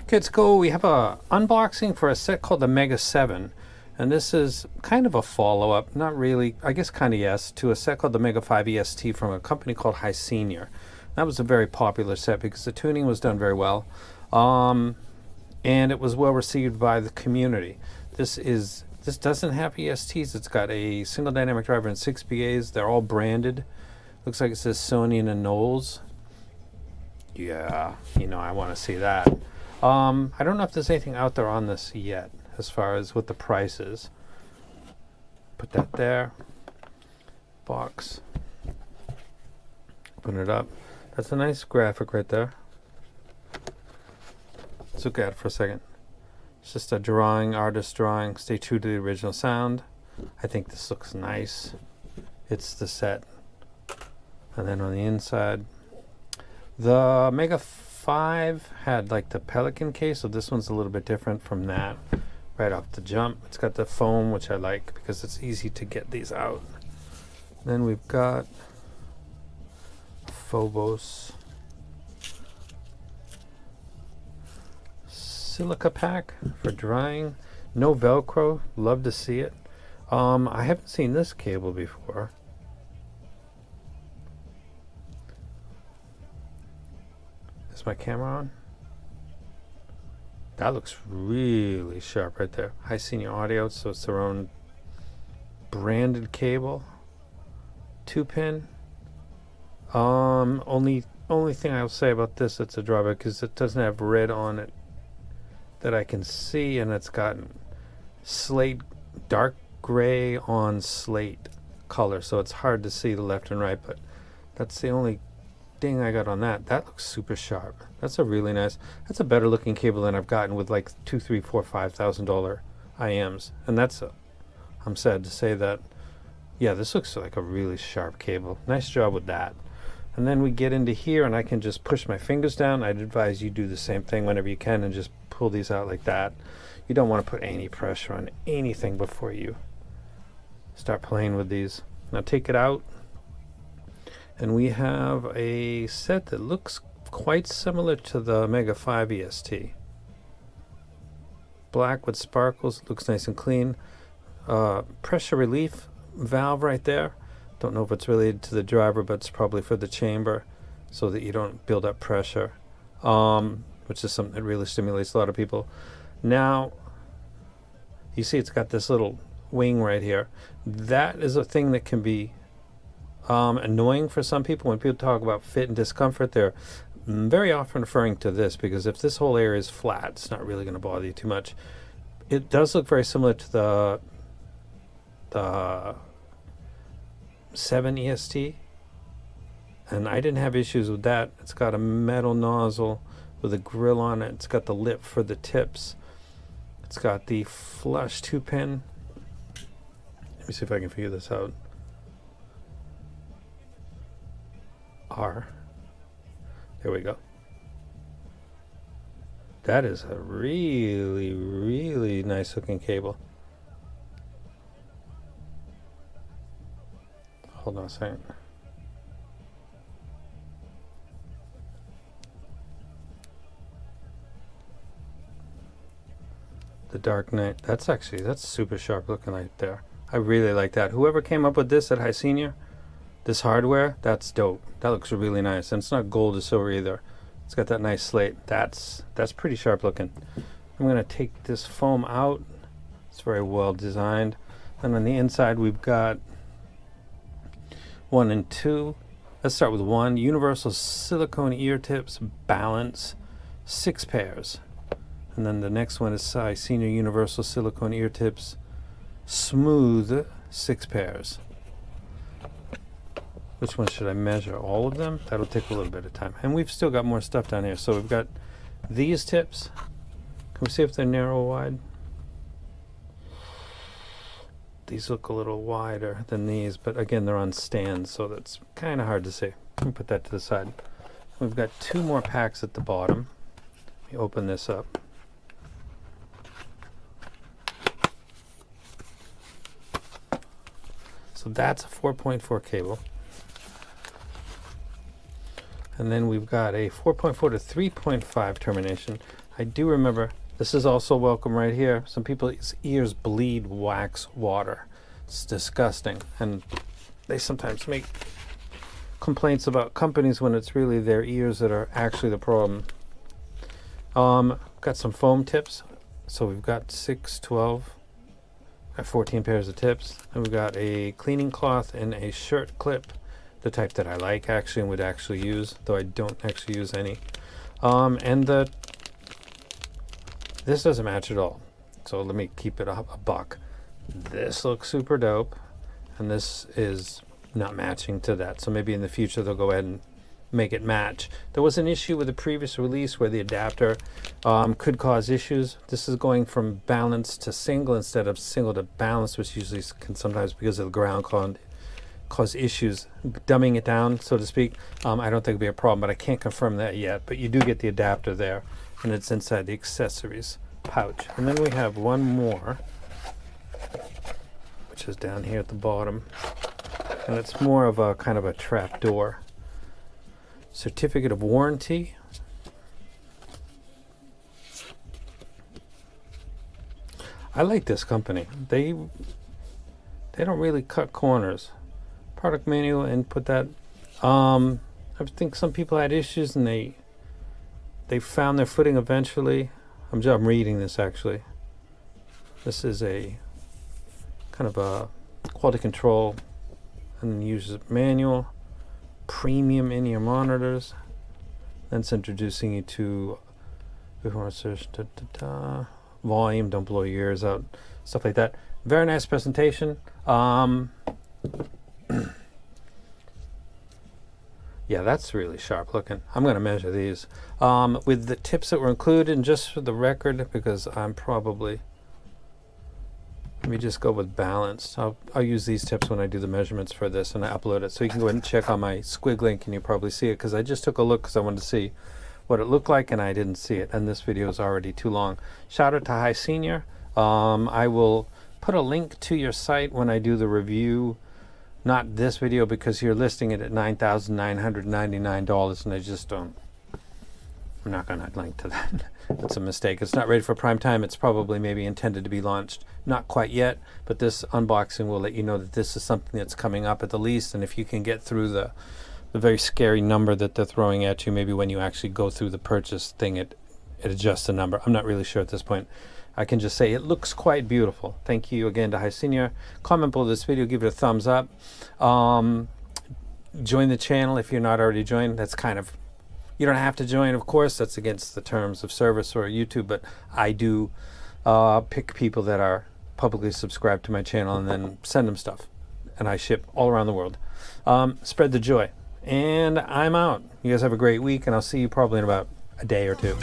Okay, let's go. We have a unboxing for a set called the MEGA7. And this is kind of a follow-up, not really, I guess kind of yes, to a set called the MEGA5 EST from a company called HiSenior. That was a very popular set because the tuning was done very well. And it was well received by the community. This doesn't have ESTs. It's got a single dynamic driver and 6 PAs. They're all branded. Looks like it says Sony and Knowles. Yeah, I want to see that. I don't know if there's anything out there on this yet as far as what the price is. Put that there. Box. Open it up. That's a nice graphic right there. Let's look at it for a second. It's just a drawing, artist drawing. Stay true to the original sound. I think this looks nice. It's the set. And then on the inside, the MEGA5 had like the Pelican case, so this one's a little bit different from that. Right off the jump, it's got the foam, which I like because it's easy to get these out. Then we've got Phobos silica pack for drying. No Velcro. Love to see it. I haven't seen this cable before. Is my camera on? That looks really sharp right there. HiSenior Audio, so it's their own branded cable. 2-pin. Only thing I'll say about this, it's a drawback, is it doesn't have red on it that I can see, and it's got slate, dark gray on slate color, so it's hard to see the left and right, but that's the only thing I got on that. That looks super sharp. That's a really nice, that's a better looking cable than I've gotten with like $2,000, $3,000, $4,000, $5,000 IMs. And that's I'm sad to say that, yeah, this looks like a really sharp cable. Nice job with that. And then we get into here and I can just push my fingers down. I'd advise you do the same thing whenever you can and just pull these out like that. You don't want to put any pressure on anything before you start playing with these. Now take it out. And we have a set that looks quite similar to the MEGA5 EST. Black with sparkles, looks nice and clean. Pressure relief valve right there. Don't know if it's related to the driver, but it's probably for the chamber so that you don't build up pressure, which is something that really stimulates a lot of people. Now, you see it's got this little wing right here. That is a thing that can be annoying for some people. When people talk about fit and discomfort, they're very often referring to this, because if this whole area is flat, it's not really going to bother you too much. It does look very similar to the 7 EST, and I didn't have issues with that. It's got a metal nozzle with a grill on it. It's got the lip for the tips. It's got the flush 2-pin. Let me see if I can figure this out. There we go. That is a really, really nice looking cable. Hold on a second. The Dark Knight. That's super sharp looking right there. I really like that. Whoever came up with this at HiSenior, this hardware, that's dope. That looks really nice. And it's not gold or silver either. It's got that nice slate. That's pretty sharp looking. I'm going to take this foam out. It's very well designed. And on the inside we've got 1 and 2. Let's start with 1. Universal silicone ear tips, balance, 6 pairs. And then the next one is HiSenior Universal Silicone Ear Tips, smooth, 6 pairs. Which one should I measure? All of them? That'll take a little bit of time. And we've still got more stuff down here. So we've got these tips. Can we see if they're narrow or wide? These look a little wider than these, but again, they're on stands, so that's kind of hard to see. Let me put that to the side. We've got 2 more packs at the bottom. Let me open this up. So that's a 4.4 cable. And then we've got a 4.4 to 3.5 termination. I do remember, this is also welcome right here. Some people's ears bleed wax water. It's disgusting. And they sometimes make complaints about companies when it's really their ears that are actually the problem. Got some foam tips. So we've got 6, 12, 14 pairs of tips. And we've got a cleaning cloth and a shirt clip. The type that I like actually and would actually use, though I don't actually use any. And this doesn't match at all. So let me keep it a buck. This looks super dope. And this is not matching to that. So maybe in the future they'll go ahead and make it match. There was an issue with the previous release where the adapter could cause issues. This is going from balanced to single instead of single to balanced, which usually can sometimes, because of the ground, cause issues. Dumbing it down, so to speak, I don't think it'll be a problem, but I can't confirm that yet. But you do get the adapter there, and it's inside the accessories pouch. And then we have one more, which is down here at the bottom. And it's more of a kind of a trap door. Certificate of warranty. I like this company. They don't really cut corners. Product manual, and put that. I think some people had issues and they found their footing eventually. I'm reading this actually. This is a kind of a quality control and user manual. Premium in-ear monitors. Then it's introducing you to volume, don't blow your ears out, stuff like that. Very nice presentation. Yeah, that's really sharp looking. I'm going to measure these with the tips that were included, and just for the record, because I'm probably, let me just go with balanced. I'll use these tips when I do the measurements for this and I upload it. So you can go ahead and check on my squig link and you probably see it, because I just took a look because I wanted to see what it looked like and I didn't see it. And this video is already too long. Shout out to HiSenior. I will put a link to your site when I do the review. Not this video, because you're listing it at $9,999 and I just don't. I'm not going to link to that. It's a mistake. It's not ready for prime time. It's probably maybe intended to be launched. Not quite yet, but this unboxing will let you know that this is something that's coming up at the least. And if you can get through the very scary number that they're throwing at you, maybe when you actually go through the purchase thing, it adjusts the number. I'm not really sure at this point. I can just say it looks quite beautiful. Thank you again to HiSenior. Comment below this video, give it a thumbs up. Join the channel if you're not already joined. That's kind of, you don't have to join, of course. That's against the terms of service or YouTube, but I do pick people that are publicly subscribed to my channel and then send them stuff. And I ship all around the world. Spread the joy. And I'm out. You guys have a great week, and I'll see you probably in about a day or two.